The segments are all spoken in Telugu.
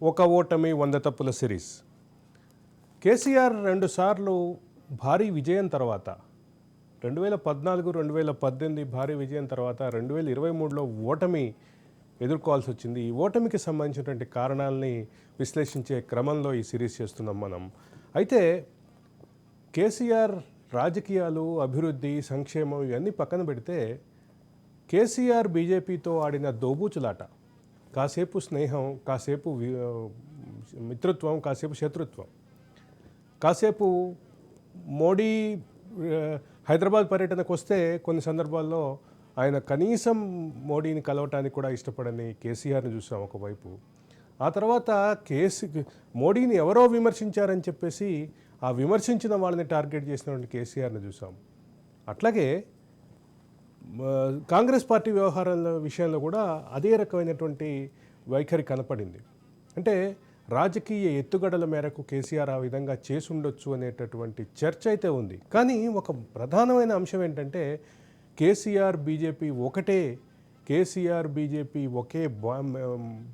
ఒక ఓటమి 100 తప్పుల సిరీస్. కేసీఆర్ 2 సార్లు భారీ విజయం తర్వాత 2014, 2018 భారీ విజయం తర్వాత 2023లో ఓటమి ఎదుర్కోవాల్సి వచ్చింది. ఈ ఓటమికి సంబంధించినటువంటి కారణాలని విశ్లేషించే క్రమంలో ఈ సిరీస్ చేస్తున్నాం మనం. అయితే కేసీఆర్ రాజకీయాలు, అభివృద్ధి, సంక్షేమం ఇవన్నీ పక్కన పెడితే కేసీఆర్ బీజేపీతో ఆడిన దోబూచులాట, కాసేపు స్నేహం, కాసేపు మిత్రత్వం, కాసేపు శత్రుత్వం, కాసేపు మోడీ హైదరాబాద్ పర్యటనకు వస్తే కొన్ని సందర్భాల్లో ఆయన కనీసం మోడీని కలవటానికి కూడా ఇష్టపడని కేసీఆర్ని చూసాం ఒకవైపు. ఆ తర్వాత మోడీని ఎవరో విమర్శించారని చెప్పేసి ఆ విమర్శించిన వాళ్ళని టార్గెట్ చేసినటువంటి కేసీఆర్ని చూసాం. అట్లాగే కాంగ్రెస్ పార్టీ వ్యవహారాల విషయంలో కూడా అదే రకమైనటువంటి వైఖరి కనపడింది. అంటే రాజకీయ ఎత్తుగడల మేరకు కేసీఆర్ ఆ విధంగా చేసి ఉండొచ్చు అనేటటువంటి చర్చ అయితే ఉంది. కానీ ఒక ప్రధానమైన అంశం ఏంటంటే కేసీఆర్ బీజేపీ ఒకటే, కేసీఆర్ బీజేపీ ఒకే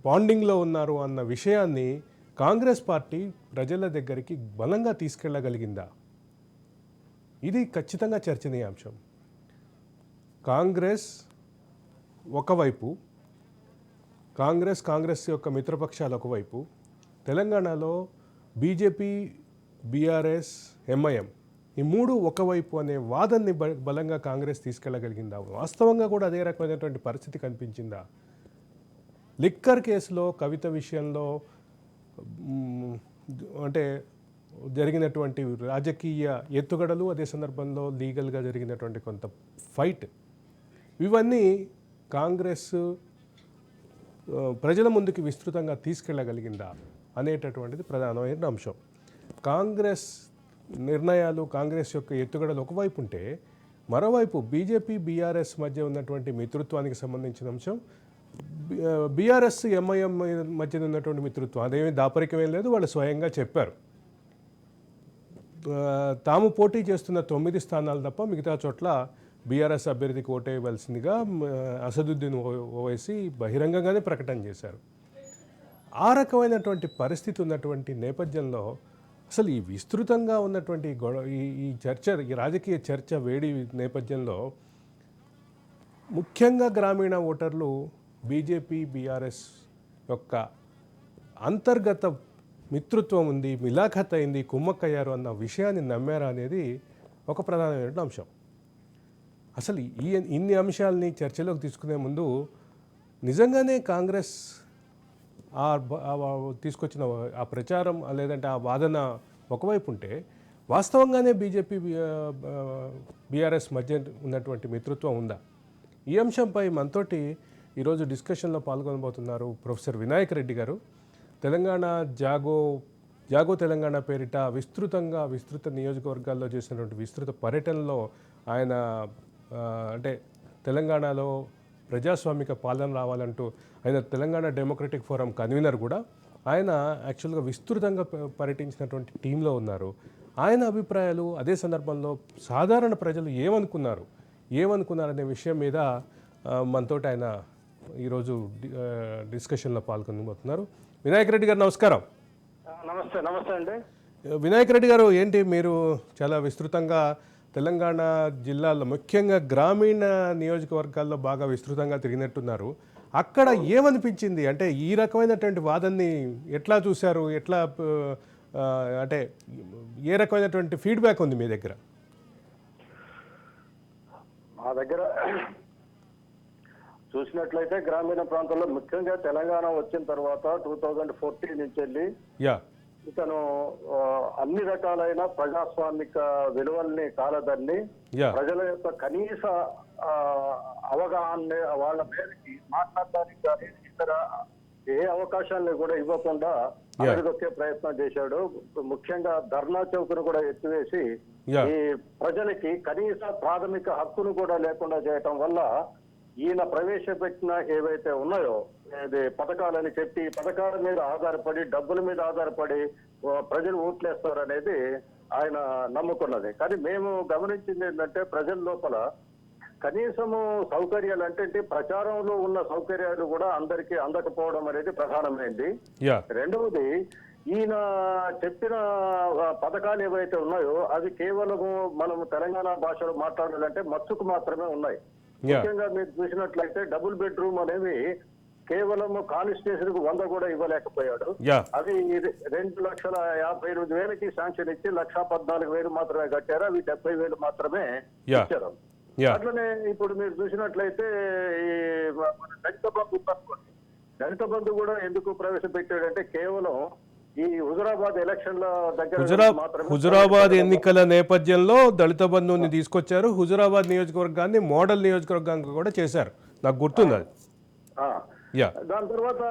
బాండింగ్లో ఉన్నారు అన్న విషయాన్ని కాంగ్రెస్ పార్టీ ప్రజల దగ్గరికి బలంగా తీసుకెళ్ళగలిగిందా? ఇది ఖచ్చితంగా చర్చనీయాంశం. కాంగ్రెస్ ఒకవైపు, కాంగ్రెస్ యొక్క మిత్రపక్షాలు ఒకవైపు, తెలంగాణలో బీజేపీ, బీఆర్ఎస్, ఎంఐఎం ఈ మూడు ఒకవైపు అనే వాదనని బలంగా కాంగ్రెస్ తీసుకెళ్ళగలిగిందా? వాస్తవంగా కూడా అదే రకమైనటువంటి పరిస్థితి కనిపించిందా? లిక్కర్ కేసులో కవిత విషయంలో అంటే జరిగినటువంటి రాజకీయ ఎత్తుగడలు, అదే సందర్భంలో లీగల్గా జరిగినటువంటి కొంత ఫైట్, ఇవన్నీ కాంగ్రెస్ ప్రజల ముందుకు విస్తృతంగా తీసుకెళ్ళగలిగిందా అనేటటువంటిది ప్రధానమైన అంశం. కాంగ్రెస్ నిర్ణయాలు, కాంగ్రెస్ యొక్క ఎత్తుగడలు ఒకవైపు ఉంటే, మరోవైపు బీజేపీ, బీఆర్ఎస్ మధ్య ఉన్నటువంటి మిత్రత్వానికి సంబంధించిన అంశం, బీఆర్ఎస్, ఎంఐఎం మధ్య ఉన్నటువంటి మిత్రత్వం అదేమీ దాపరికమేం లేదు. వాళ్ళు స్వయంగా చెప్పారు, తాము పోటీ చేస్తున్న 9 స్థానాలు తప్ప మిగతా చోట్ల బీఆర్ఎస్ అభ్యర్థికి ఓటేయవలసిందిగా అసదుద్దీన్ ఓవైసీ బహిరంగంగానే ప్రకటన చేశారు. ఆ రకమైనటువంటి పరిస్థితి ఉన్నటువంటి నేపథ్యంలో అసలు ఈ విస్తృతంగా ఉన్నటువంటి ఈ చర్చ, ఈ రాజకీయ చర్చ వేడి నేపథ్యంలో ముఖ్యంగా గ్రామీణ ఓటర్లు బీజేపీ, బీఆర్ఎస్ యొక్క అంతర్గత మిత్రత్వం ఉంది, మిలాఖత్ అయింది, కుమ్మక్కయ్యారు అన్న విషయాన్ని నమ్మారా అనేది ఒక ప్రధానమైన అంశం. అసలు ఇన్ని అంశాలని చర్చలోకి తీసుకునే ముందు నిజంగానే కాంగ్రెస్ తీసుకొచ్చిన ఆ ప్రచారం లేదంటే ఆ వాదన ఒకవైపు ఉంటే, వాస్తవంగానే బీజేపీ, బీఆర్ఎస్ మధ్య ఉన్నటువంటి మిత్రత్వం ఉందా? ఈ అంశంపై మనతోటి ఈరోజు డిస్కషన్లో పాల్గొనబోతున్నారు ప్రొఫెసర్ వినాయక్ రెడ్డి గారు. తెలంగాణ జాగో తెలంగాణ పేరిట విస్తృత నియోజకవర్గాల్లో చేసినటువంటి విస్తృత పర్యటనలో ఆయన అంటే తెలంగాణలో ప్రజాస్వామిక పాలన రావాలంటూ ఆయన తెలంగాణ డెమోక్రటిక్ ఫోరం కన్వీనర్ కూడా. ఆయన యాక్చువల్గా విస్తృతంగా పర్యటించినటువంటి టీంలో ఉన్నారు. ఆయన అభిప్రాయాలు, అదే సందర్భంలో సాధారణ ప్రజలు ఏమనుకున్నారనే విషయం మీద మనతోటి ఆయన ఈరోజు డిస్కషన్లో పాల్గొనబోతున్నారు. వినాయక్ రెడ్డి గారు నమస్కారం. నమస్తే అండి. వినాయక్ రెడ్డి గారు, ఏంటి మీరు చాలా విస్తృతంగా తెలంగాణ జిల్లాల్లో, ముఖ్యంగా గ్రామీణ నియోజకవర్గాల్లో బాగా విస్తృతంగా తిరిగినట్టున్నారు. అక్కడ ఏమనిపించింది? అంటే ఈ రకమైనటువంటి వాదనని ఎట్లా చూశారు? అంటే ఏ రకమైనటువంటి ఫీడ్బ్యాక్ ఉంది మీ దగ్గర? మా దగ్గర చూసినట్లయితే గ్రామీణ ప్రాంతాల్లో, ముఖ్యంగా తెలంగాణ వచ్చిన తర్వాత 2014 నుంచి వెళ్ళి ఇతను అన్ని రకాలైన ప్రజాస్వామిక విలువల్ని కాలదన్ని ప్రజల యొక్క కనీస అవగాహన వాళ్ళ మేరకి మాట్లాడడానికి కానీ ఇతర ఏ అవకాశాలను కూడా ఇవ్వకుండా అడగొక్కే ప్రయత్నం చేశాడు. ముఖ్యంగా ధర్నా చౌక్ను కూడా ఎత్తివేసి ఈ ప్రజలకి కనీస ప్రాథమిక హక్కును కూడా లేకుండా చేయటం వల్ల ఈయన ప్రవేశపెట్టిన ఏవైతే ఉన్నాయో పథకాలని చెప్పి, పథకాల మీద ఆధారపడి, డబ్బుల మీద ఆధారపడి ప్రజలు ఓట్లేస్తారు అనేది ఆయన నమ్ముకున్నది. కానీ మేము గమనించింది ఏంటంటే, ప్రజల లోపల కనీసము సౌకర్యాలు అంటే ప్రచారంలో ఉన్న సౌకర్యాలు కూడా అందరికీ అందకపోవడం అనేది ప్రధానమైనది. యా రెండవది, ఈయన చెప్పిన పథకాలు ఏవైతే ఉన్నాయో అవి కేవలము మనము తెలంగాణ భాషలో మాట్లాడాలంటే మచ్చుకు మాత్రమే ఉన్నాయి. ముఖ్యంగా మీరు చూసినట్లయితే డబుల్ బెడ్రూమ్ అనేవి కేవలం కాన్స్టిట్యూషన్ కు 100 కూడా ఇవ్వలేకపోయాడు. అవి 2,58,000కి శాంక్షన్ ఇచ్చి 1,14,000 మాత్రమే కట్టారు. అవి 70,000 మాత్రమే ఇచ్చారు. అట్లనే ఇప్పుడు మీరు చూసినట్లయితే ఈ మన దళిత బంధు కూడా ఎందుకు ప్రవేశపెట్టాడంటే కేవలం ఈ హుజురాబాద్ ఎలక్షన్ల దగ్గర హుజురాబాద్ ఎన్నికల నేపథ్యంలో దళిత బంధువుని తీసుకొచ్చారు. హుజురాబాద్ నియోజకవర్గాన్ని మోడల్ నియోజకవర్గంగా కూడా చేశారు, నాకు గుర్తుంది అది. దాని తర్వాత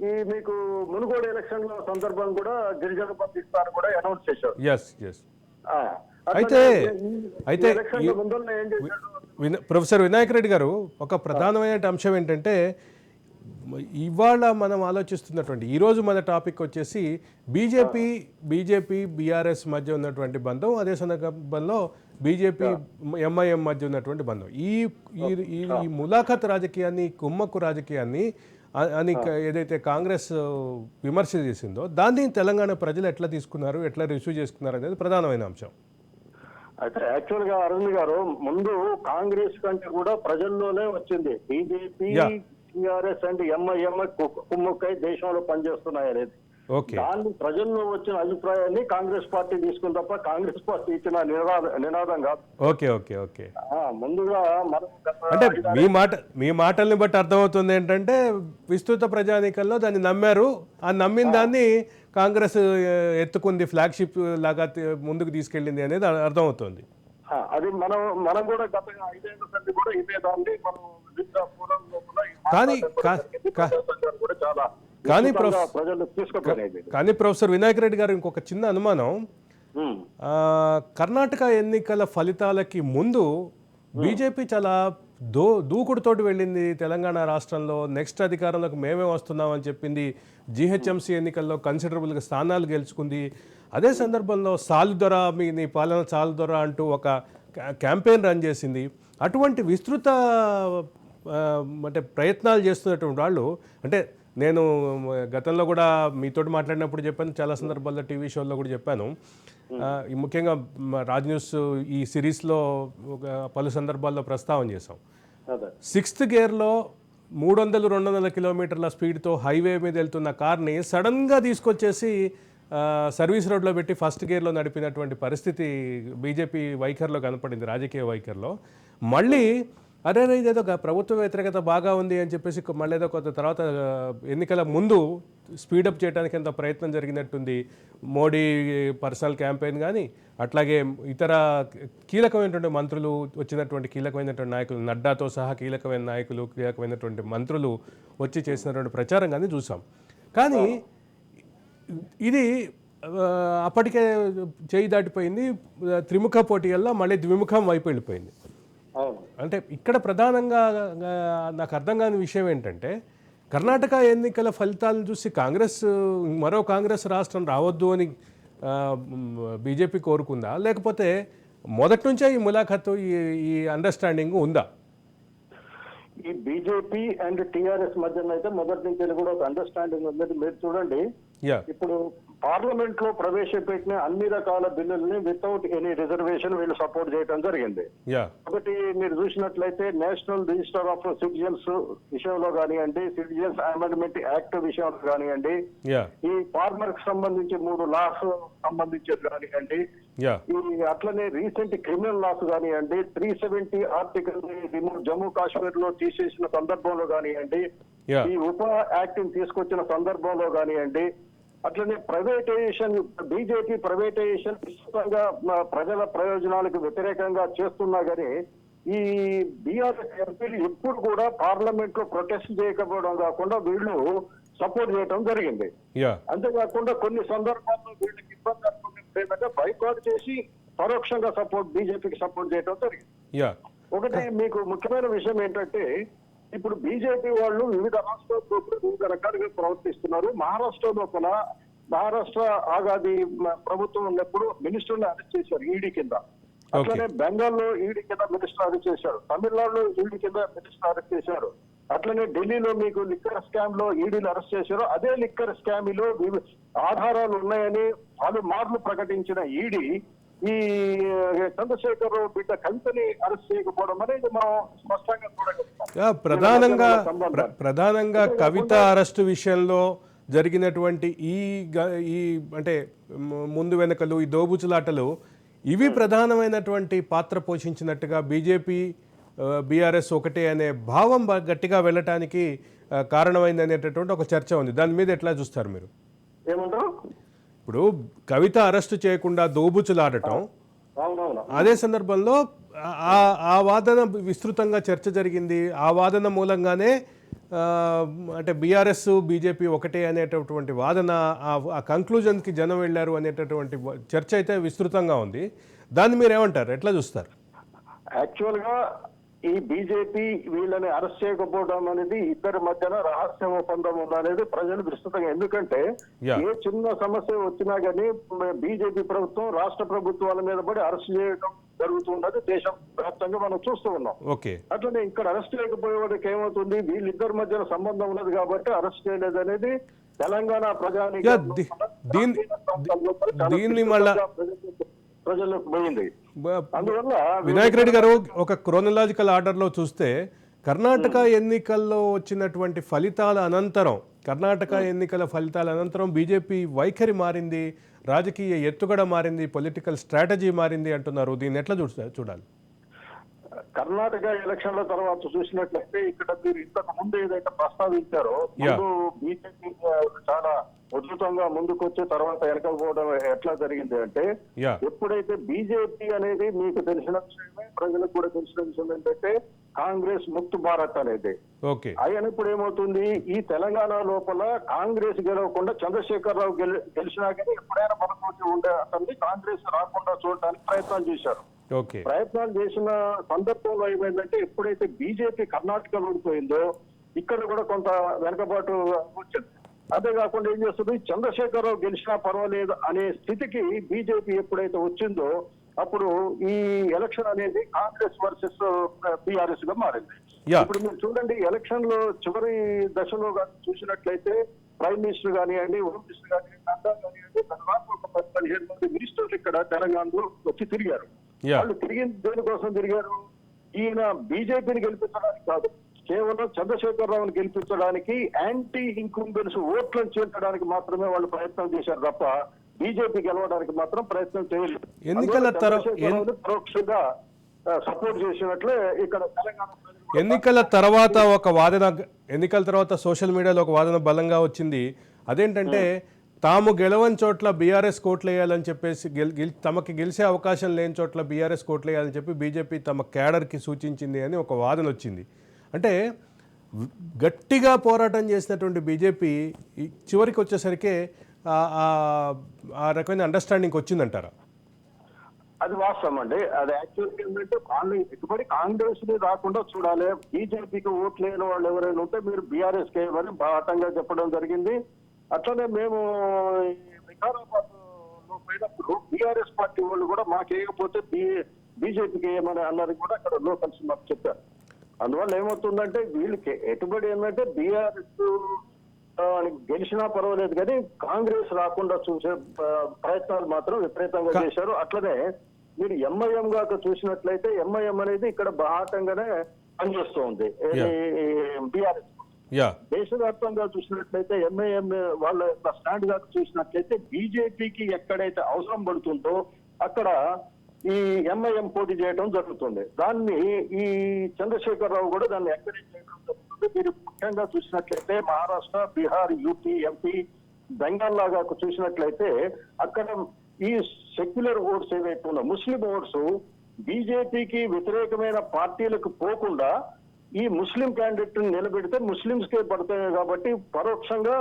ఈ మీకు మునుగోడు ఎలక్షన్ సందర్భం కూడా గిరిజన బంధు ఇస్తారు కూడా అనౌన్స్ చేశారు. అయితే ప్రొఫెసర్ వినాయక్ రెడ్డి గారు, ఒక ప్రధానమైన అంశం ఏంటంటే ఇవాళ మనం ఆలోచిస్తున్నటువంటి ఈరోజు మన టాపిక్ వచ్చేసి బీజేపీ బీఆర్ఎస్ మధ్య ఉన్నటువంటి బంధం, అదే సందర్భంలో బీజేపీ ఎంఐఎం మధ్య ఉన్నటువంటి బంధం. ఈ ములాఖత్ రాజకీయాన్ని, కుమ్మక్కు రాజకీయాన్ని అని ఏదైతే కాంగ్రెస్ విమర్శ చేసిందో దాన్ని తెలంగాణ ప్రజలు ఎట్లా తీసుకున్నారు, ఎట్లా రిసీవ్ చేసుకున్నారు అనేది ప్రధానమైన అంశం. అయితే యాక్చువల్ గా అరుణ్ గారు, ముందు కాంగ్రెస్ కంటే కూడా ప్రజల్లోనే వచ్చింది బీజేపీ టీఆర్ఎస్ అండ్ ఎంఐఎం కుమ్మక్కై దేశంలో పనిచేస్తున్నాయి అనేది. దాన్ని ప్రజల్లో వచ్చిన అభిప్రాయాన్ని కాంగ్రెస్ పార్టీ తీసుకుని తప్ప కాంగ్రెస్ పార్టీ ఇచ్చిన నినాదం కాదు. ముందుగా అంటే మీ మాటల్ని బట్టి అర్థమవుతుంది ఏంటంటే విస్తృత ప్రజానీకంలో దాన్ని నమ్మారు. ఆ నమ్మిన దాన్ని కాంగ్రెస్ ఎత్తుకుంది, ఫ్లాగ్షిప్ లాగా ముందుకు తీసుకెళ్ళింది అనేది అర్థమవుతుంది. అది మనం కూడా గత 5 ఏళ్ల సంది కూడా ఇదే దాన్ని మనం కానీ ప్రొఫెసర్ వినాయక్ రెడ్డి గారు, ఇంకొక చిన్న అనుమానం. కర్ణాటక ఎన్నికల ఫలితాలకి ముందు బీజేపీ చాలా దూకుడుతోటి వెళ్ళింది తెలంగాణ రాష్ట్రంలో. నెక్స్ట్ అధికారంలోకి మేమే వస్తున్నామని చెప్పింది. జీహెచ్ఎంసీ ఎన్నికల్లో కన్సిడరబుల్గా స్థానాలు గెలుచుకుంది. అదే సందర్భంలో సాలుదొర, నీ పాలన సాలుదొర అంటూ ఒక క్యాంపెయిన్ రన్ చేసింది. అటువంటి విస్తృత అంటే ప్రయత్నాలు చేస్తున్నటువంటి వాళ్ళు, అంటే నేను గతంలో కూడా మీతో మాట్లాడినప్పుడు చెప్పాను, చాలా సందర్భాల్లో టీవీ షోల్లో కూడా చెప్పాను. ముఖ్యంగా రాజ్ న్యూస్ ఈ సిరీస్లో పలు సందర్భాల్లో ప్రస్తావన చేశాం. 6th గేర్లో 300-200 కిలోమీటర్ల స్పీడ్తో హైవే మీద వెళ్తున్న కార్ని సడన్గా తీసుకొచ్చేసి సర్వీస్ రోడ్లో పెట్టి 1st గేర్లో నడిపినటువంటి పరిస్థితి బీజేపీ వైఖరిలో కనపడింది, రాజకీయ వైఖరిలో. మళ్ళీ అరే ఇదేదో ప్రభుత్వ వ్యతిరేకత బాగా ఉంది అని చెప్పేసి మళ్ళీ ఏదో కొంత తర్వాత ఎన్నికల ముందు స్పీడప్ చేయడానికి ఎంత ప్రయత్నం జరిగినట్టుంది. మోడీ పర్సనల్ క్యాంపెయిన్ కానీ, అట్లాగే ఇతర కీలకమైనటువంటి మంత్రులు వచ్చినటువంటి కీలకమైనటువంటి నాయకులు, నడ్డాతో సహా కీలకమైన నాయకులు, కీలకమైనటువంటి మంత్రులు వచ్చి చేసినటువంటి ప్రచారం కానీ చూసాం. కానీ ఇది అప్పటికే చేయి దాటిపోయింది. త్రిముఖ పోటీల్లో మళ్ళీ ద్విముఖం వైపు వెళ్ళిపోయింది. అంటే ఇక్కడ ప్రధానంగా నాకు అర్థం కాని విషయం ఏంటంటే, కర్ణాటక ఎన్నికల ఫలితాలను చూసి మరో కాంగ్రెస్ రాష్ట్రం రావద్దు అని బీజేపీ కోరుకుందా, లేకపోతే మొదటి నుంచే ఈ ములాఖత్తు, ఈ అండర్స్టాండింగ్ ఉందా? ఈ బీజేపీ అండ్ టీఆర్ఎస్ మధ్య అయితే మొదటి నుంచి కూడా ఒక అండర్స్టాండింగ్ ఉంది. మీరు చూడండి, ఇప్పుడు పార్లమెంట్ లో ప్రవేశపెట్టిన అన్ని రకాల బిల్లుల్ని వితౌట్ ఎనీ రిజర్వేషన్ వీళ్ళు సపోర్ట్ చేయడం జరిగింది. ఒకటి మీరు చూసినట్లయితే నేషనల్ రిజిస్టర్ ఆఫ్ సిటిజన్స్ విషయంలో కానివ్వండి, సిటిజన్స్ అమెండ్మెంట్ యాక్ట్ విషయంలో కానివ్వండి, ఈ ఫార్మర్ కి సంబంధించి 3 లాస్ సంబంధించేది కానివ్వండి, ఈ అట్లనే రీసెంట్ క్రిమినల్ లాస్ కానివ్వండి, 370 ఆర్టికల్ జమ్మూ కాశ్మీర్ లో తీసేసిన సందర్భంలో కానివ్వండి, ఈ ఉప యాక్ట్ ని తీసుకొచ్చిన సందర్భంలో కానివ్వండి, అట్లనే ప్రైవేటైజేషన్, బీజేపీ ప్రైవేటైజేషన్ విస్తృతంగా ప్రజల ప్రయోజనాలకు వ్యతిరేకంగా చేస్తున్నా కానీ ఈ బీఆర్ఎస్ ఎంపీలు ఎప్పుడు కూడా పార్లమెంట్ లో ప్రొటెస్ట్ చేయకపోవడం కాకుండా వీళ్ళు సపోర్ట్ చేయడం జరిగింది. అంతేకాకుండా కొన్ని సందర్భాల్లో వీళ్ళకి ఇబ్బంది అనుకుంటే బైకాట్ చేసి పరోక్షంగా బీజేపీకి సపోర్ట్ చేయడం జరిగింది. ఒకటి మీకు ముఖ్యమైన విషయం ఏంటంటే, ఇప్పుడు బీజేపీ వాళ్ళు వివిధ రాష్ట్రాల్లో వివిధ రకాలుగా ప్రవర్తిస్తున్నారు. మహారాష్ట్ర లోపల మహారాష్ట్ర ఆగాది ప్రభుత్వం ఉన్నప్పుడు మినిస్టర్ని అరెస్ట్ చేశారు ఈడీ కింద. అట్లనే బెంగాల్లో ఈడీ కింద మినిస్టర్ అరెస్ట్ చేశారు, తమిళనాడులో ఈడీ కింద మినిస్టర్ అరెస్ట్ చేశారు, అట్లనే ఢిల్లీలో మీకు లిక్కర్ స్కామ్ లో ఈడీని అరెస్ట్ చేశారు. అదే లిక్కర్ స్కామ్ లో ఆధారాలు ఉన్నాయని పలుమార్లు ప్రకటించిన ఈడీ ఈ చంద్రశేఖరరావు బిడ్డ కవితని అరెస్ట్ చేయకపోవడం అనేది మనం స్పష్టంగా చూడగలుగుతాం. ప్రధానంగా కవిత అరెస్టు విషయంలో జరిగినటువంటి ఈ అంటే ముందు వెనకలు ఈ దోబుచులాటలు ఇవి ప్రధానమైనటువంటి పాత్ర పోషించినట్టుగా బీజేపీ బీఆర్ఎస్ ఒకటే అనే భావం గట్టిగా వెళ్ళటానికి కారణమైంది అనేటటువంటి ఒక చర్చ ఉంది. దాని మీద ఎట్లా చూస్తారు మీరు? ఏమంటారు? ఇప్పుడు కవిత అరెస్టు చేయకుండా దోబుచులాడటం, అదే సందర్భంలో ఆ వాదన విస్తృతంగా చర్చ జరిగింది. ఆ వాదన మూలంగానే అంటే బీఆర్ఎస్ బీజేపీ ఒకటే అనేటటువంటి వాదన ఆ కంక్లూజన్కి జనం వెళ్ళారు అనేటటువంటి చర్చ అయితే విస్తృతంగా ఉంది. దాన్ని మీరు ఏమంటారు, ఎట్లా చూస్తారు? యాక్చువల్ గా ఈ బీజేపీ వీళ్ళని అరెస్ట్ చేయకపోవడం అనేది ఇద్దరి మధ్యన రహస్య ఒప్పందం ఉందనేది ప్రజలు విస్తృతంగా, ఎందుకంటే ఏ చిన్న సమస్య వచ్చినా గానీ బీజేపీ ప్రభుత్వం రాష్ట్ర ప్రభుత్వాల మీద పడి అరెస్ట్ చేయడం జరుగుతున్నది దేశం వ్యాప్తంగా మనం చూస్తూ ఉన్నాం. అట్లనే ఇక్కడ అరెస్ట్ చేయకపోయేవాడికి ఏమవుతుంది, వీళ్ళిద్దరి మధ్యన సంబంధం ఉన్నది కాబట్టి అరెస్ట్ చేయలేదు అనేది తెలంగాణ ప్రజలకు పోయింది. అందువల్ల వినాయక్ రెడ్డి గారు ఒక క్రోనలాజికల్ ఆర్డర్లో చూస్తే కర్ణాటక ఎన్నికల్లో వచ్చినటువంటి ఫలితాల అనంతరం బీజేపీ వైఖరి మారింది, రాజకీయ ఎత్తుగడ మారింది, పొలిటికల్ స్ట్రాటజీ మారింది అంటున్నారు. దీన్ని ఎట్లా చూడాలి? కర్ణాటక ఎలక్షన్ల తర్వాత చూసినట్లయితే ఇక్కడ మీరు ఇంతకు ముందు ఏదైతే ప్రస్తావించారో బీజేపీ చాలా ఉధృతంగా ముందుకొచ్చి తర్వాత వెనకపోవడం ఎట్లా జరిగింది అంటే, ఎప్పుడైతే బీజేపీ అనేది మీకు తెలిసిన విషయమే, ప్రజలకు కూడా తెలిసిన విషయం ఏంటంటే కాంగ్రెస్ ముక్త్ భారత్ అనేది అయినప్పుడు ఏమవుతుంది, ఈ తెలంగాణ లోపల కాంగ్రెస్ గెలవకుండా చంద్రశేఖరరావు గెలిచినా కానీ ఎప్పుడైనా మనకు ఉండే అతన్ని కాంగ్రెస్ రాకుండా చూడడానికి ప్రయత్నాలు చేశారు. ప్రయత్నాలు చేసిన సందర్భంలో ఏమైందంటే, ఎప్పుడైతే బీజేపీ కర్ణాటకలో ఓడిపోయిందో ఇక్కడ కూడా కొంత వెనకబాటు వచ్చింది. అంతేకాకుండా ఏం చేస్తుంది, చంద్రశేఖరరావు గెలిచినా పర్వాలేదు అనే స్థితికి బీజేపీ ఎప్పుడైతే వచ్చిందో అప్పుడు ఈ ఎలక్షన్ అనేది కాంగ్రెస్ వర్సెస్ బీఆర్ఎస్ గా మారింది. ఇప్పుడు మీరు చూడండి, ఎలక్షన్ లో చివరి దశలో చూసినట్లయితే ప్రైమ్ మినిస్టర్ కానివ్వండి, హోమ్ మినిస్టర్ కానివ్వండి, నడ్డా కానివ్వండి, తర్వాత ఒక 10-15 మంది మినిస్టర్లు ఇక్కడ తెలంగాణలో వచ్చి తిరిగారు. వాళ్ళు దేనికోసం తిరిగారు, ఈయన బీజేపీని గెలిపించడానికి కాదు, కేవలం చంద్రశేఖరరావుని గెలిపించడానికి, యాంటీ ఇంకంబెన్స్ ఓట్లను చేర్చడానికి మాత్రమే వాళ్ళు ప్రయత్నం చేశారు తప్ప బీజేపీ గెలవడానికి మాత్రం ప్రయత్నం చేయలేదు. పరోక్షంగా సపోర్ట్ చేసినట్లే ఇక్కడ తెలంగాణ ఎన్నికల తర్వాత సోషల్ మీడియాలో ఒక వాదన బలంగా వచ్చింది. అదేంటంటే తాము గెలవని చోట్ల బీఆర్ఎస్ కోట్లు వేయాలని చెప్పేసి, తమకి గెలిచే అవకాశం లేని చోట్ల బీఆర్ఎస్ కోట్లు వేయాలని చెప్పి బీజేపీ తమ క్యాడర్కి సూచించింది అని ఒక వాదన వచ్చింది. అంటే గట్టిగా పోరాటం చేసినటువంటి బీజేపీ చివరికి వచ్చేసరికి ఆ రకమైన అండర్స్టాండింగ్ వచ్చిందంటారా? అది వాస్తవం అండి. అది యాక్చువల్గా ఏంటంటే ఎటువంటి కాంగ్రెస్ ని రాకుండా చూడాలి, బీజేపీకి ఓట్లు లేని వాళ్ళు ఎవరైనా ఉంటే మీరు బీఆర్ఎస్ కి వేయమని బాటంగా చెప్పడం జరిగింది. అట్లనే మేము వికారాబాద్ లో పోయినప్పుడు బీఆర్ఎస్ పార్టీ వాళ్ళు కూడా మాకు వేయకపోతే బీజేపీకి వేయమని అన్నది కూడా అక్కడ లోకల్స్ మాకు చెప్పారు. అందువల్ల ఏమవుతుందంటే వీళ్ళకి ఎటుబడి ఏంటంటే బీఆర్ఎస్ గెలిచినా పర్వాలేదు కానీ కాంగ్రెస్ రాకుండా చూసే ప్రయత్నాలు మాత్రం విపరీతంగా చేశారు. అట్లనే మీరు ఎంఐఎం గాక చూసినట్లయితే ఎంఐఎం అనేది ఇక్కడ బాహాటంగానే పనిచేస్తూ ఉంది బీఆర్ఎస్. దేశవ్యాప్తంగా చూసినట్లయితే ఎంఐఎం వాళ్ళ స్టాండ్ గాక చూసినట్లయితే బీజేపీకి ఎక్కడైతే అవసరం పడుతుందో అక్కడ ఈ ఎంఐఎం పోటీ చేయడం జరుగుతుంది. దాన్ని ఈ చంద్రశేఖరరావు కూడా దాన్ని ఎంకరేజ్ చేయడం జరుగుతుంది. మీరు ముఖ్యంగా చూసినట్లయితే మహారాష్ట్ర, బీహార్, యూపీ, ఎంపీ, బెంగాల్ లాగా చూసినట్లయితే అక్కడ ఈ సెక్యులర్ ఓట్స్ ఏవైతే ఉన్నా ముస్లిం ఓట్స్ బీజేపీకి వ్యతిరేకమైన పార్టీలకు పోకుండా ఈ ముస్లిం క్యాండిడేట్ నిలబెడితే ముస్లింస్ కే పడతాయి కాబట్టి పరోక్షంగా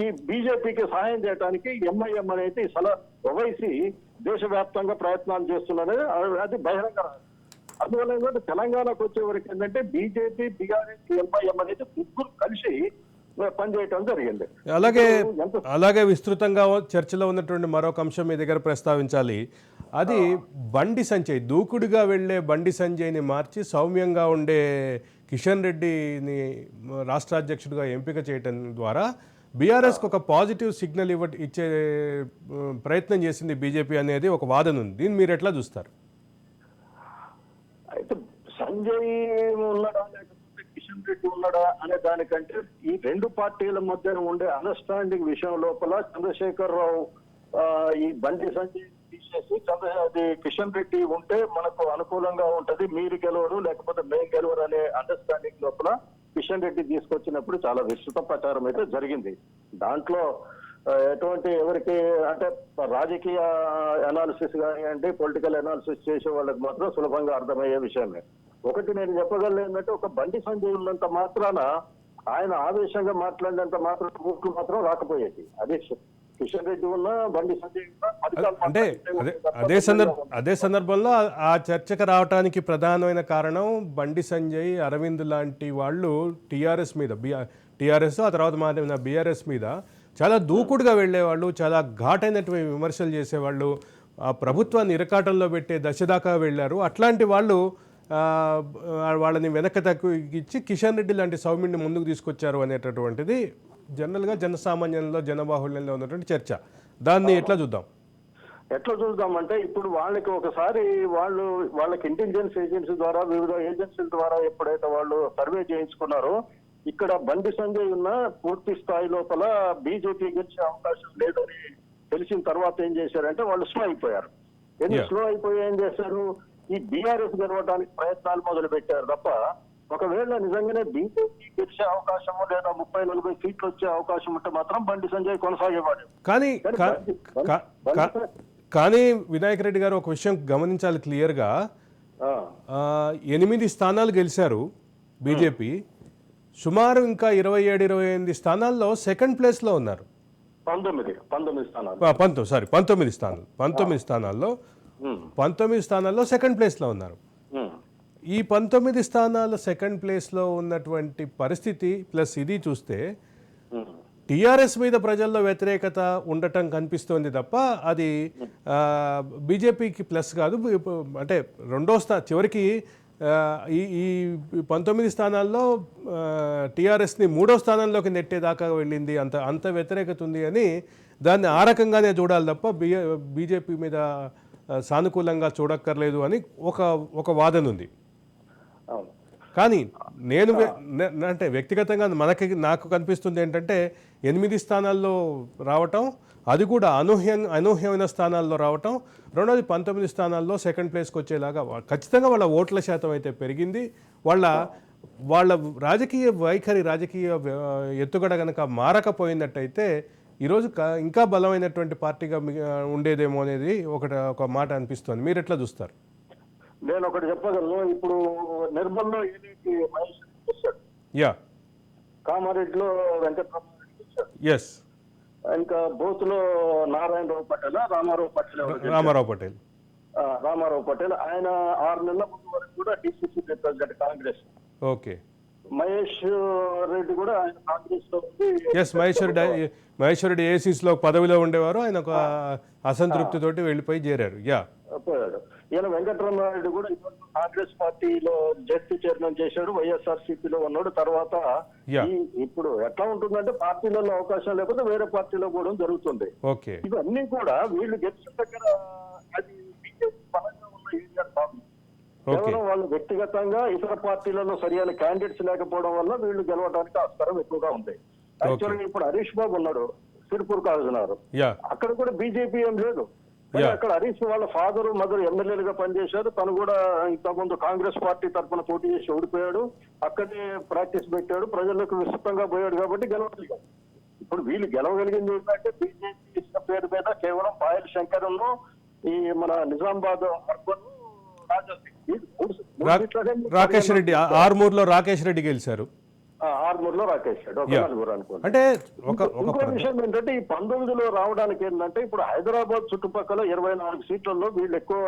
ఈ బీజేపీకి సహాయం చేయడానికి ఎంఐఎం అనేది ఓవైసీ దేశవ్యాప్తంగా ప్రయత్నాలు చేస్తున్నది. అది బహిరంగ. అందువల్ల ఏంటంటే తెలంగాణకు వచ్చే వరకు ఏంటంటే బీజేపీ, బీఆర్ఎస్, ఎంఐఎం అనేది ముగ్గురు కలిసి పనిచేయటం జరిగింది. అలాగే విస్తృతంగా చర్చలో ఉన్నటువంటి మరొక అంశం మీ దగ్గర ప్రస్తావించాలి. అది బండి సంజయ్ దూకుడుగా వెళ్ళే బండి సంజయ్ని మార్చి సౌమ్యంగా ఉండే కిషన్ రెడ్డిని రాష్ట్ర అధ్యక్షుడిగా ఎంపిక చేయడం ద్వారా బీఆర్ఎస్కి ఒక పాజిటివ్ సిగ్నల్ ఇచ్చే ప్రయత్నం చేసింది బీజేపీ అనేది ఒక వాదన ఉంది. దీన్ని మీరు ఎట్లా చూస్తారు? అయితే సంజయ్ ఉన్నాడా లేకపోతే కిషన్ రెడ్డి ఉన్నాడా అనే దానికంటే ఈ రెండు పార్టీల మధ్య ఉండే అండర్స్టాండింగ్ విషయం లోపల చంద్రశేఖరరావు ఈ బండి సంజయ్ తీసేసి అది కిషన్ రెడ్డి ఉంటే మనకు అనుకూలంగా ఉంటది, మీరు గెలవరు లేకపోతే మేము గెలవరు అనే అండర్స్టాండింగ్ లోపల కిషన్ రెడ్డి తీసుకొచ్చినప్పుడు చాలా విస్తృత ప్రచారం అయితే జరిగింది. దాంట్లో ఎటువంటి ఎవరికి అంటే రాజకీయ అనాలిసిస్ కానివ్వండి, పొలిటికల్ అనాలిసిస్ చేసే వాళ్ళకి మాత్రం సులభంగా అర్థమయ్యే విషయమే. ఒకటి నేను చెప్పగలను ఏంటంటే, ఒక బండి సంజయ్ ఉన్నంత మాత్రాన ఆయన ఆవేశంగా మాట్లాడినంత మాత్రం ఓట్లు మాత్రం రాకపోయేది. అదే కిషన్ రెడ్డి ఉన్న బండి సంజయ్ అంటే అదే సందర్భంలో ఆ చర్చకు రావడానికి ప్రధానమైన కారణం బండి సంజయ్, అరవింద్ లాంటి వాళ్ళు టీఆర్ఎస్ ఆ తర్వాత మాత్రమే బీఆర్ఎస్ మీద చాలా దూకుడుగా వెళ్ళేవాళ్ళు, చాలా ఘాటైనటువంటి విమర్శలు చేసేవాళ్ళు, ఆ ప్రభుత్వాన్ని ఇరకాటంలో పెట్టే దశ దాకా వెళ్ళారు. అట్లాంటి వాళ్ళు వాళ్ళని వెనక్కి తగ్గించి కిషన్ రెడ్డి లాంటి సౌమ్యుడిని ముందుకు తీసుకొచ్చారు అనేటటువంటిది జనరల్గా జనసామాన్యంలో జనబాహుళ్యంలో ఉన్నటువంటి చర్చ. దాన్ని ఎట్లా చూద్దామంటే, ఇప్పుడు వాళ్ళకి ఒకసారి వాళ్ళకి ఇంటెలిజెన్స్ ఏజెన్సీ ద్వారా వివిధ ఏజెన్సీల ద్వారా ఎప్పుడైతే వాళ్ళు సర్వే చేయించుకున్నారో ఇక్కడ బండి సంజయ్ ఉన్న పూర్తి స్థాయి లోపల బీజేపీ గెలిచే అవకాశం లేదని తెలిసిన తర్వాత ఏం చేశారంటే వాళ్ళు స్లో అయిపోయారు. స్లో అయిపోయి ఏం చేశారు, ఈ బీఆర్ఎస్ గెలవడానికి ప్రయత్నాలు మొదలు పెట్టారు తప్ప ఒకవేళ నిజంగానే బీజేపీ గెలిచే అవకాశము లేదా 30-40 సీట్లు వచ్చే అవకాశం ఉంటే మాత్రం బండి సంజయ్ కొనసాగేవాడు. కానీ వినాయక్ రెడ్డి గారు ఒక విషయం గమనించాలి క్లియర్గా, 8 స్థానాలు గెలిచారు బీజేపీ, సుమారు ఇంకా 27-28 స్థానాల్లో సెకండ్ ప్లేస్లో ఉన్నారు. 19 స్థానాల్లో సెకండ్ ప్లేస్లో ఉన్నారు. ఈ 19 స్థానాల సెకండ్ ప్లేస్లో ఉన్నటువంటి పరిస్థితి ప్లస్ ఇది చూస్తే టీఆర్ఎస్ మీద ప్రజల్లో వ్యతిరేకత ఉండటం కనిపిస్తోంది తప్ప అది బీజేపీకి ప్లస్ కాదు. అంటే చివరికి ఈ 19 స్థానాల్లో టీఆర్ఎస్ని 3వ స్థానంలోకి నెట్టేదాకా వెళ్ళింది. అంత వ్యతిరేకత ఉంది అని దాన్ని ఆ రకంగానే చూడాలి తప్ప బీజేపీ మీద సానుకూలంగా చూడక్కర్లేదు అని ఒక వాదన ఉంది. కానీ అంటే వ్యక్తిగతంగా నాకు కనిపిస్తుంది ఏంటంటే 8 స్థానాల్లో రావటం, అది కూడా అనూహ్యమైన స్థానాల్లో రావటం, రెండోది 19 స్థానాల్లో సెకండ్ ప్లేస్కి వచ్చేలాగా ఖచ్చితంగా వాళ్ళ ఓట్ల శాతం అయితే పెరిగింది. వాళ్ళ రాజకీయ వైఖరి, రాజకీయ ఎత్తుగడ కనుక మారకపోయినట్టయితే ఈరోజు ఇంకా బలమైనటువంటి పార్టీగా ఉండేదేమో అనేది ఒక మాట అనిపిస్తుంది. మీరు ఎట్లా చూస్తారు? నేను ఒకటి చెప్పగలను. ఇప్పుడు నిర్మల్లో ఏదైతే మహేష్ చేశాడు, కామారెడ్డిలో వెంకటరామారెడ్డి చేశాడు, ఇంకా బోత్లో నారాయణరావు పటేల్, రామారావు పటేల్ ఆయన 6 నెలల ముందు వరకు కూడా DCC president Congress. Okay. Mahesh Reddy కూడా ఆయన కాంగ్రెస్ లో మహేష్ రెడ్డి ఏసీస్లో పదవిలో ఉండేవారు. ఆయన ఒక అసంతృప్తి తోటి వెళ్ళిపోయి చేరారు. పోయాడు. ఈయన వెంకటరామారెడ్డి కూడా కాంగ్రెస్ పార్టీలో జడ్పీ చైర్మన్ చేశాడు, వైఎస్ఆర్సీపీలో ఉన్నాడు. తర్వాత ఇప్పుడు ఎట్లా ఉంటుందంటే పార్టీలలో అవకాశం లేకపోతే వేరే పార్టీలో కూడా జరుగుతుంది. ఇవన్నీ కూడా వీళ్ళు గెలిచిన దగ్గర అది బీజేపీ బలంగా ఉన్న ఏరియా కాదు. కేవలం వాళ్ళు వ్యక్తిగతంగా ఇతర పార్టీలలో సరైన క్యాండిడేట్స్ లేకపోవడం వల్ల వీళ్ళు గెలవడానికి ఆస్కారం ఎక్కువగా ఉంది. యాక్చువల్గా ఇప్పుడు హరీష్ బాబు ఉన్నాడు, సిరిపూర్ కాజున్నారు, అక్కడ కూడా బీజేపీ ఏం లేదు. అక్కడ హరీష్ వాళ్ళ ఫాదర్ మదర్ ఎమ్మెల్యేలుగా పనిచేశారు. తను కూడా ఇంతకుముందు కాంగ్రెస్ పార్టీ తరఫున పోటీ చేసి ఓడిపోయాడు, అక్కడే ప్రాక్టీస్ పెట్టాడు, ప్రజలకు విస్తృతంగా పోయాడు కాబట్టి గెలవగలిగాడు. ఇప్పుడు వీళ్ళు గెలవగలిగింది ఏంటంటే బీజేపీ ఇచ్చిన పేరు మీద కేవలం పాయల్ శంకర్ను, ఈ మన నిజామాబాద్ అర్బన్ రాకేష్ రెడ్డి, ఆర్మూర్లో రాకేష్ రెడ్డి గెలిచారు. ఆర్మూర్లో రాకేష్ రెడ్డి అనుకోండి. అంటే ఇంకో విషయం ఏంటంటే ఈ 19లో రావడానికి ఏంటంటే ఇప్పుడు హైదరాబాద్ చుట్టుపక్కల 24 సీట్లలో వీళ్ళు ఎక్కువ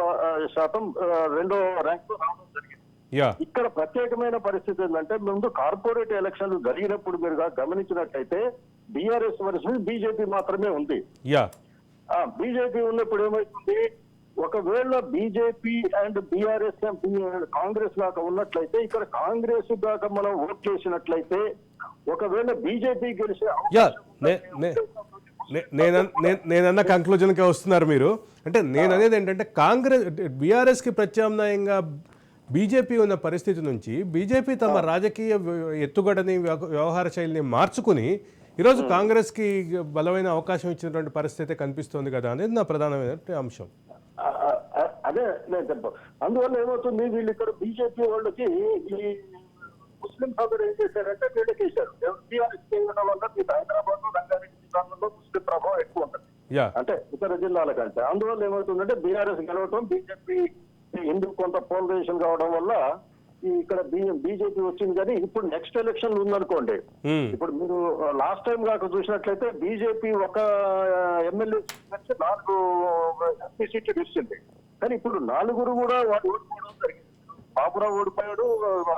శాతం 2వ ర్యాంక్ రావడం జరిగింది. ఇక్కడ ప్రత్యేకమైన పరిస్థితి ఏంటంటే ముందు కార్పొరేట్ ఎలక్షన్లు జరిగినప్పుడు మీరు గమనించినట్టయితే బీఆర్ఎస్ వర్సెస్ బీజేపీ మాత్రమే ఉంది. యా బీజేపీ ఉన్నప్పుడు ఏమైతుంది, ఒకవేళ బీజేపీ అండ్ బీఆర్ఎస్ కాంగ్రెస్ దాకా ఉన్నట్లయితే ఇక్కడ కాంగ్రెస్ దాకా మనం ఓట్ చేసినట్లయితే ఒకవేళ బీజేపీ గెలిచే యా అవకాశం నేనన్న కంక్లూజన్కే వస్తున్నారు మీరు. అంటే నేను అనేది ఏంటంటే కాంగ్రెస్ బీఆర్ఎస్కి ప్రత్యామ్నాయంగా బీజేపీ ఉన్న పరిస్థితి నుంచి బీజేపీ తమ రాజకీయ ఎత్తుగడని వ్యవహార శైలిని మార్చుకుని ఈరోజు కాంగ్రెస్కి బలమైన అవకాశం ఇచ్చినటువంటి పరిస్థితి కనిపిస్తోంది కదా అనేది నా ప్రధానమైన అంశం. అదే నేను చెప్పాను. అందువల్ల ఏమవుతుంది, వీళ్ళు ఇక్కడ బీజేపీ వాళ్ళకి ఈ ముస్లిం సోదరు ఏం చేశారంటే వీళ్ళకి వేశారు. టీఆర్ఎస్ ఉండడం వల్ల మీకు హైదరాబాద్ రంగారెడ్డి జిల్లాలలో ముస్లిం ప్రభావం ఎక్కువ ఉంటుంది, అంటే ఇతర జిల్లాల కంటే. అందువల్ల ఏమవుతుందంటే బీఆర్ఎస్ గెలవటం, బీజేపీ ఎందుకు కొంత పోలరైజేషన్ కావడం వల్ల ఇక్కడ బీజేపీ వచ్చింది. కానీ ఇప్పుడు నెక్స్ట్ ఎలక్షన్ ఉందనుకోండి, ఇప్పుడు మీరు లాస్ట్ టైం కాక చూసినట్లయితే బీజేపీ ఒక ఎమ్మెల్యే 4 ఎంపీ సీట్లు గెలిచింది. కానీ ఇప్పుడు 4 కూడా వాడు ఓడిపోవడం జరిగింది. బాబురావు ఓడిపోయాడు,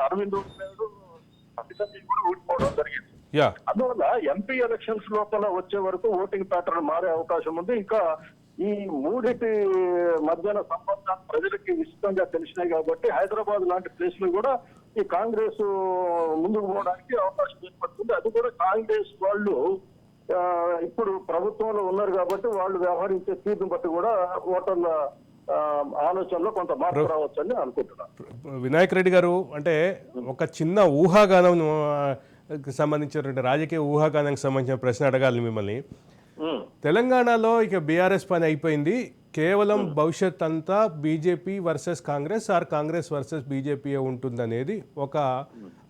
అరవింద్ ఓడిపోయాడు, అభిసంజయ్ కూడా ఓడిపోవడం జరిగింది. అందువల్ల ఎంపీ ఎలక్షన్స్ లోపల వచ్చే వరకు ఓటింగ్ ప్యాటర్న్ మారే అవకాశం ఉంది. ఇంకా ఈ మూడిటి మధ్యన సంబంధాలు ప్రజలకి విస్తృతంగా తెలిసినాయి కాబట్టి హైదరాబాద్ లాంటి ప్లేస్ లో కూడా ఈ కాంగ్రెస్ ముందుకు పోవడానికి అవకాశం ఏర్పడుతుంది. అది కూడా కాంగ్రెస్ వాళ్ళు ఇప్పుడు ప్రభుత్వంలో ఉన్నారు కాబట్టి వాళ్ళు వ్యవహరించే తీరును బట్టి కూడా ఓటర్ల ఆలోచనలో కొంత మార్పు రావచ్చని అనుకుంటున్నాను. వినాయక్ రెడ్డి గారు, అంటే ఒక చిన్న ఊహాగానం సంబంధించినటువంటి రాజకీయ ఊహాగానానికి సంబంధించిన ప్రశ్న అడగాలి మిమ్మల్ని. తెలంగాణలో ఇక బీఆర్ఎస్ పని అయిపోయింది, కేవలం భవిష్యత్ అంతా BJP versus Congress or Congress versus BJP ఉంటుందనేది ఒక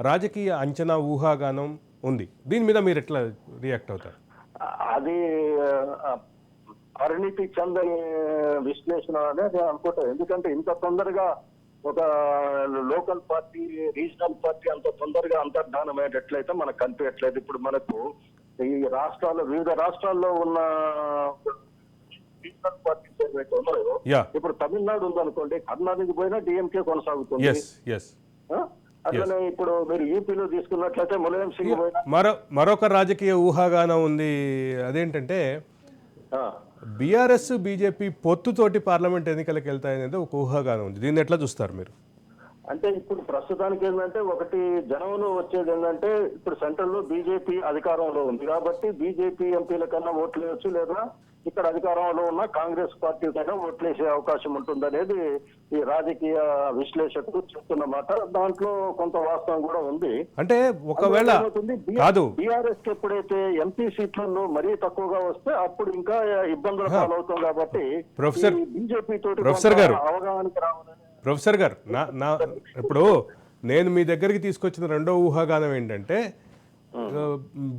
రాజకీయ అంచనా ఊహాగానం ఉంది. దీని మీద మీరు ఎట్లా రియాక్ట్ అవుతారు? అది పరిణితి చెందని విశ్లేషణ అనేది అనుకుంటాను. ఎందుకంటే ఇంత తొందరగా ఒక లోకల్ పార్టీ, రీజనల్ పార్టీ అంత తొందరగా అంతర్ధానమయ్యేటట్లయితే మనకు కనిపించట్లేదు. ఇప్పుడు మనకు ఈ రాష్ట్రాల్లో, వివిధ రాష్ట్రాల్లో ఉన్న రీజనల్ పార్టీస్ ఏవైతే ఉన్నాయో, ఇప్పుడు తమిళనాడు ఉందనుకోండి, కర్ణాటక పోయినా డిఎంకే కొనసాగుతుంది. అట్లనే ఇప్పుడు మీరు యూపీలో తీసుకున్నట్లయితే ములాయం సింగ్ పోయినా. మరొక రాజకీయ ఊహాగానం ఉంది, అదేంటంటే బీఆర్ఎస్ బీజేపీ పొత్తుతోటి పార్లమెంట్ ఎన్నికలకు వెళ్తాయనేది ఒక ఊహాగానం ఉంది. దీన్ని ఎట్లా చూస్తారు మీరు? అంటే ఇప్పుడు ప్రస్తుతానికి ఏంటంటే ఒకటి జనంలో వచ్చేది ఏంటంటే ఇప్పుడు సెంట్రల్ లో బీజేపీ అధికారంలో ఉంది కాబట్టి బీజేపీ ఎంపీల కన్నా ఓట్లు వేయచ్చు, లేదా ఇక్కడ అధికారంలో ఉన్న కాంగ్రెస్ పార్టీ కన్నా ఓట్లు వేసే అవకాశం ఉంటుందనేది ఈ రాజకీయ విశ్లేషకులు చెప్తున్నమాట. దాంట్లో కొంత వాస్తవం కూడా ఉంది. అంటే ఒకవేళ కాదు, బీఆర్ఎస్ కి ఎప్పుడైతే ఎంపీ సీట్లలో మరీ తక్కువగా వస్తే అప్పుడు ఇంకా ఇబ్బందుల పాలవుతాం కాబట్టి బీజేపీ తోటి అవగాహనకి రావాలని. ప్రొఫెసర్ గారు, ఇప్పుడు నేను మీ దగ్గరికి తీసుకొచ్చిన రెండో ఊహాగానం ఏంటంటే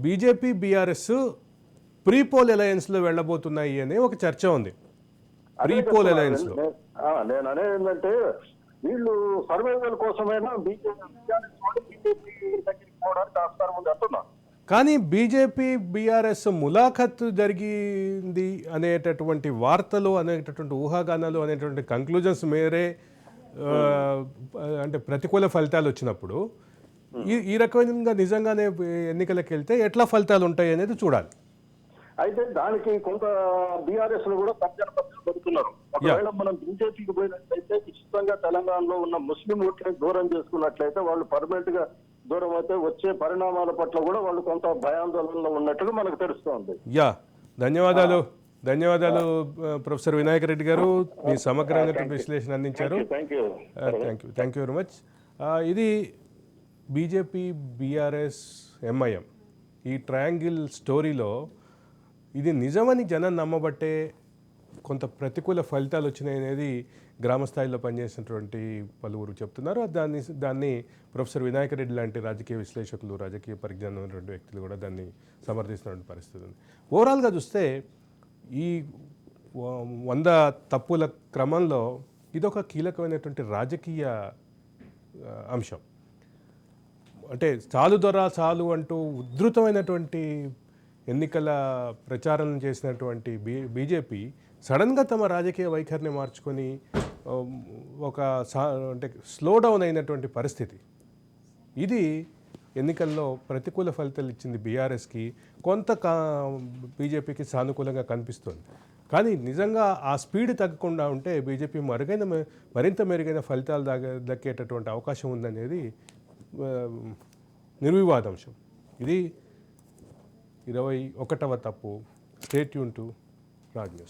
బీజేపీ బీఆర్ఎస్ ప్రీపోల్ అలయన్స్ లో వెళ్ళబోతున్నాయి అనే ఒక చర్చ ఉంది. ప్రీపోల్ అలయన్స్ లో నేను అనేది ఏంటంటే వీళ్ళు సర్వైవల్ కోసమైనా బీజేపీ దగ్గరికి పోవడానికి ఆస్కారం ఉంది అంటున్నా. కానీ బీజేపీ బీఆర్ఎస్ ములాఖత్ జరిగింది అనేటటువంటి వార్తలు, అనేటటువంటి ఊహాగానాలు, అనేటువంటి కంక్లూజన్స్ మేరే అంటే ప్రతికూల ఫలితాలు వచ్చినప్పుడు ఈ రకంగా నిజంగానే ఎన్నికలకు వెళ్తే ఎట్లా ఫలితాలు ఉంటాయి అనేది చూడాలి. అయితే దానికి కొంత బీఆర్ఎస్ లో కూడా పడుతున్నారు. ఒకవేళ మనం బీజేపీకి పోయినట్లయితే ఖచ్చితంగా తెలంగాణలో ఉన్న ముస్లిం ఓట్లని దూరం చేసుకున్నట్లయితే వాళ్ళు పర్మనెంట్ గా దూరం అయితే వచ్చే పరిణామాల పట్ల కూడా వాళ్ళు కొంత భయాందోళనలో ఉన్నట్టుగా మనకు తెలుస్తోంది. ధన్యవాదాలు ప్రొఫెసర్ వినాయక్ రెడ్డి గారు, మీ సమగ్రమైనటువంటి విశ్లేషణ అందించారు. Thank you very much. ఇది బీజేపీ బీఆర్ఎస్ ఎంఐఎం ఈ ట్రయాంగిల్ స్టోరీలో ఇది నిజమని జనం నమ్మబట్టే కొంత ప్రతికూల ఫలితాలు వచ్చినాయి అనేది గ్రామ స్థాయిలో పనిచేసినటువంటి పలువురు చెప్తున్నారు. దాన్ని ప్రొఫెసర్ వినాయక్ రెడ్డి లాంటి రాజకీయ విశ్లేషకులు, రాజకీయ పరిజ్ఞానం ఉన్నటువంటి వ్యక్తులు కూడా దాన్ని సమర్థిస్తున్నటువంటి పరిస్థితి ఉంది. ఓవరాల్గా చూస్తే ఈ 100 తప్పుల క్రమంలో ఇదొక కీలకమైనటువంటి రాజకీయ అంశం. అంటే చాలు అంటూ ఉధృతమైనటువంటి ఎన్నికల ప్రచారం చేసినటువంటి బీజేపీ సడన్గా తమ రాజకీయ వైఖరిని మార్చుకొని అంటే స్లో డౌన్ అయినటువంటి పరిస్థితి. ఇది ఎన్నికల్లో ప్రతికూల ఫలితాలు ఇచ్చింది బీఆర్ఎస్కి, కొంత బీజేపీకి సానుకూలంగా కనిపిస్తుంది. కానీ నిజంగా ఆ స్పీడ్ తగ్గకుండా ఉంటే బీజేపీ మరింత మెరుగైన ఫలితాలు దక్కేటటువంటి అవకాశం ఉందనేది నిర్వివాదాంశం. ఇది 21వ తప్పు. Stay tune to Raj news.